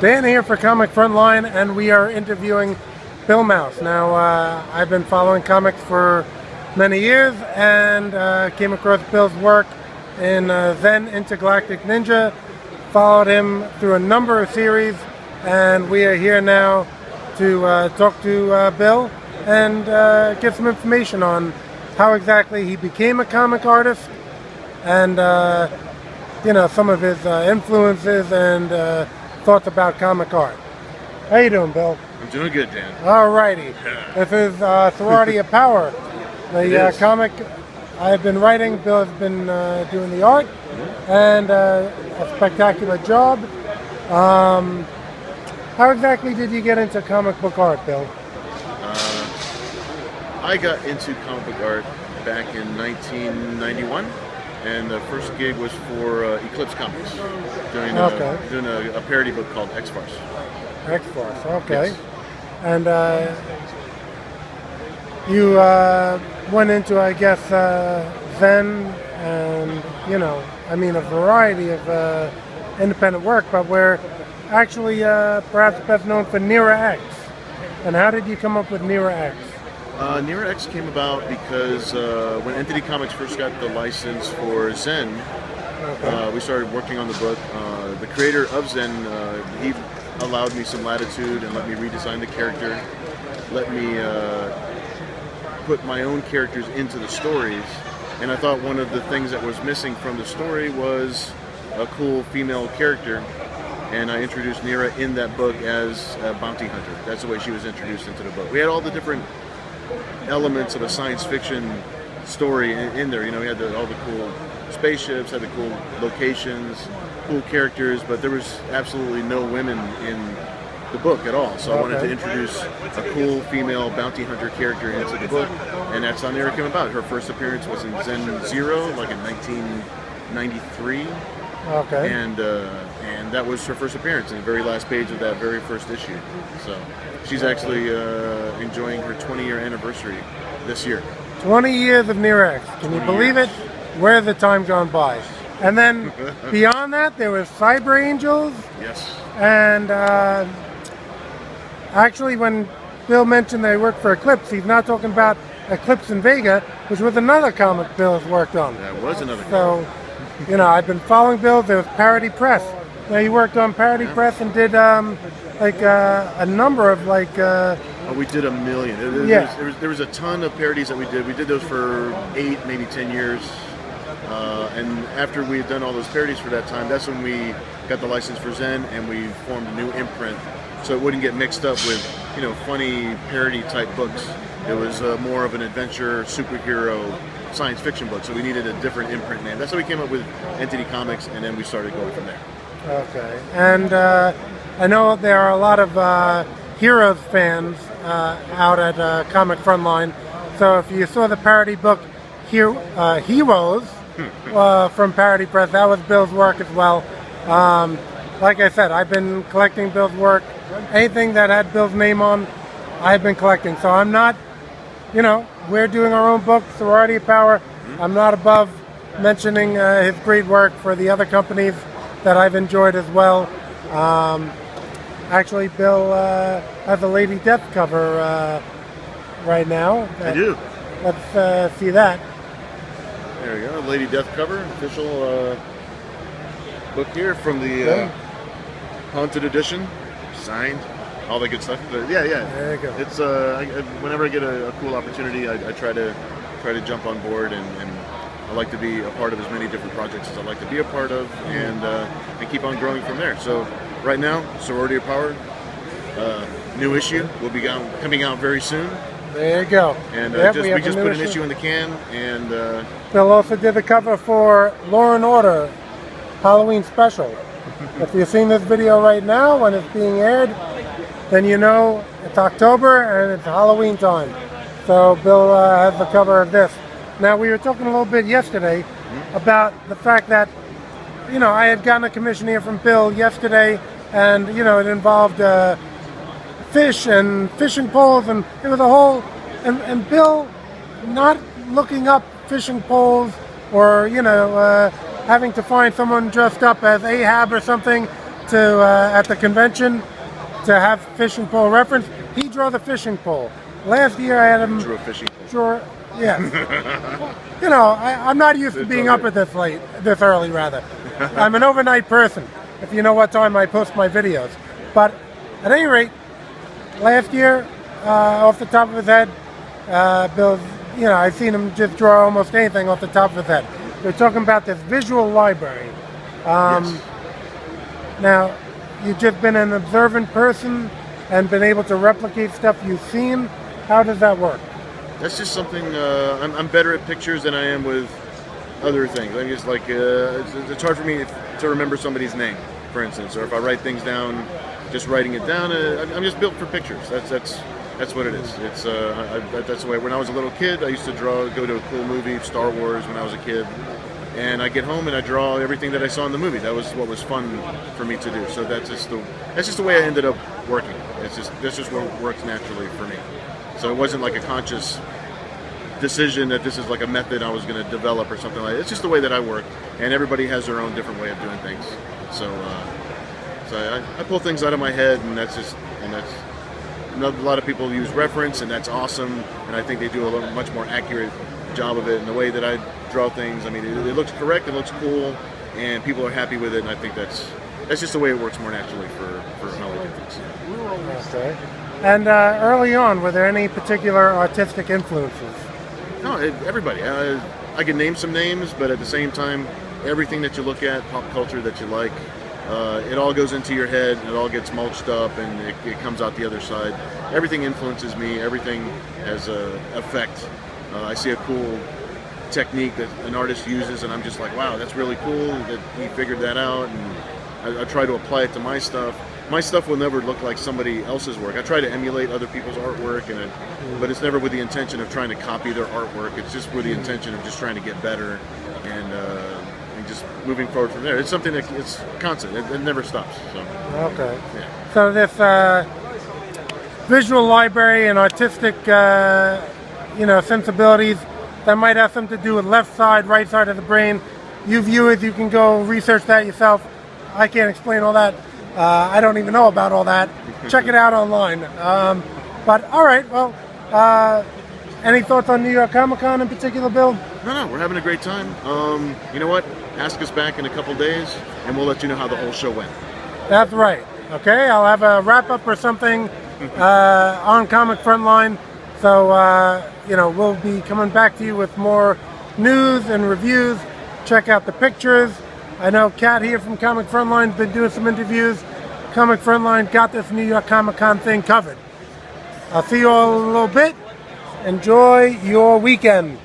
Dan here for Comic Frontline, and we are interviewing Bill Mouse. Now, I've been following comics for many years and came across Bill's work in Zen Intergalactic Ninja, followed him through a number of series, and we are here now to talk to Bill and get some information on how exactly he became a comic artist and some of his influences and thoughts about comic art. How you doing, Bill? I'm doing good, Dan. Alrighty. This is Sorority of Power, the comic I've been writing. Bill has been doing the art, and a spectacular job. How exactly did you get into comic book art, Bill? I got into comic book art back in 1991, and the first gig was for Eclipse Comics, doing a parody book called X-Farce. X-Farce, okay. Yes. And you went into, I guess, Zen and, a variety of independent work, but we're actually perhaps best known for Nera X. And how did you come up with Nera X? Nera X came about because when Entity Comics first got the license for Zen, we started working on the book. The creator of Zen, he allowed me some latitude and let me redesign the character, let me put my own characters into the stories. And I thought one of the things that was missing from the story was a cool female character. And I introduced Nera in that book as a bounty hunter. That's the way she was introduced into the book. We had all the different elements of a science fiction story in there. We had all the cool spaceships, had the cool locations, cool characters, but there was absolutely no women in the book at all. So I wanted to introduce a cool female bounty hunter character into the book, and that's how Nera came about. Her first appearance was in Zen Zero, like in 1993. Okay. And that was her first appearance in the very last page of that very first issue. So she's actually enjoying her 20-year anniversary this year. 20 years of Nera X. Can you believe it? Where the time gone by? And then beyond that, there was Cyber Angels. Yes. And actually, when Bill mentioned they worked for Eclipse, he's not talking about Eclipse in Vega, which was another comic Bill has worked on. That was another comic. So, I've been following Bill. There was Parody Press. Now, he worked on Parody Press and did a number of we did a million. There was a ton of parodies that we did. We did those for 8, maybe 10 years. And after we had done all those parodies for that time, that's when we got the license for Zen and we formed a new imprint so it wouldn't get mixed up with, funny parody type books. It was more of an adventure, superhero, science fiction book, so we needed a different imprint name. That's how we came up with Entity Comics, and then we started going from there. Okay, and I know there are a lot of Heroes fans out at Comic Frontline, so if you saw the parody book Heroes from Parody Press, that was Bill's work as well. Like I said, I've been collecting Bill's work. Anything that had Bill's name on, I've been collecting, so I'm not, we're doing our own book, Sorority of Power. I'm not above mentioning his great work for the other companies that I've enjoyed as well. Actually, Bill has a Lady Death cover right now. I do. Let's see that. There we go, Lady Death cover, official book here from the Haunted Edition, signed. All that good stuff, but yeah. There you go. It's whenever I get a cool opportunity, I try to jump on board, and I like to be a part of as many different projects as I like to be a part of, and keep on growing from there. So right now, Sorority of Power, new issue will be coming out very soon. There you go. And we just put an issue in the can, and Bill also did the cover for Law and Order Halloween Special. If you've seen this video right now when it's being aired, then it's October and it's Halloween time. So Bill has the cover of this. Now, we were talking a little bit yesterday about the fact that, I had gotten a commission here from Bill yesterday, and, it involved fish and fishing poles, and it was a whole, and Bill not looking up fishing poles or, having to find someone dressed up as Ahab or something to at the convention to have fishing pole reference. He drew the fishing pole. Last year I had him Drew a fishing pole. draw. Yeah. You know, I'm not used to being up at this late, this early rather. I'm an overnight person, if you know what time I post my videos. But at any rate, last year, off the top of his head, Bill, you know, I've seen him just draw almost anything off the top of his head. We're talking about this visual library. Yes. Now, you've just been an observant person and been able to replicate stuff you've seen. How does that work? That's just something, I'm better at pictures than I am with other things. I guess like, it's hard for me to remember somebody's name, for instance, or if I write things down, just writing it down, I'm just built for pictures. That's what it is. It's that's the way. When I was a little kid, I used to go to a cool movie, Star Wars, when I was a kid, and I get home and I draw everything that I saw in the movie. That was what was fun for me to do. So that's just the way I ended up working. That's just what works naturally for me. So it wasn't like a conscious decision that this is like a method I was going to develop or something like that. It's just the way that I work, and everybody has their own different way of doing things. So I pull things out of my head, and that's a lot of people use reference, and that's awesome, and I think they do a much more accurate job of it. And the way that I draw things, I mean, it looks correct, it looks cool, and people are happy with it, and I think that's just the way it works more naturally for how I do things. Okay. And early on, were there any particular artistic influences? No, everybody. I can name some names, but at the same time, everything that you look at, pop culture that you like, it all goes into your head, and it all gets mulched up, and it comes out the other side. Everything influences me. Everything has an effect. I see a cool technique that an artist uses, and I'm just like, wow, that's really cool that he figured that out, and I try to apply it to my stuff. My stuff will never look like somebody else's work. I try to emulate other people's artwork, but it's never with the intention of trying to copy their artwork. It's just with the intention of just trying to get better and just moving forward from there. It's something that it's constant. It never stops. So. Okay. Yeah. So this visual library and artistic, sensibilities that might have something to do with left side, right side of the brain. You viewers, you can go research that yourself. I can't explain all that. I don't even know about all that. Check it out online. But all right, well, any thoughts on New York Comic Con in particular, Bill? No, we're having a great time. You know what? Ask us back in a couple days, and we'll let you know how the whole show went. That's right. Okay, I'll have a wrap-up or something on Comic Frontline. So, we'll be coming back to you with more news and reviews. Check out the pictures. I know Kat here from Comic Frontline has been doing some interviews. Comic Frontline got this New York Comic Con thing covered. I'll see you all in a little bit. Enjoy your weekend.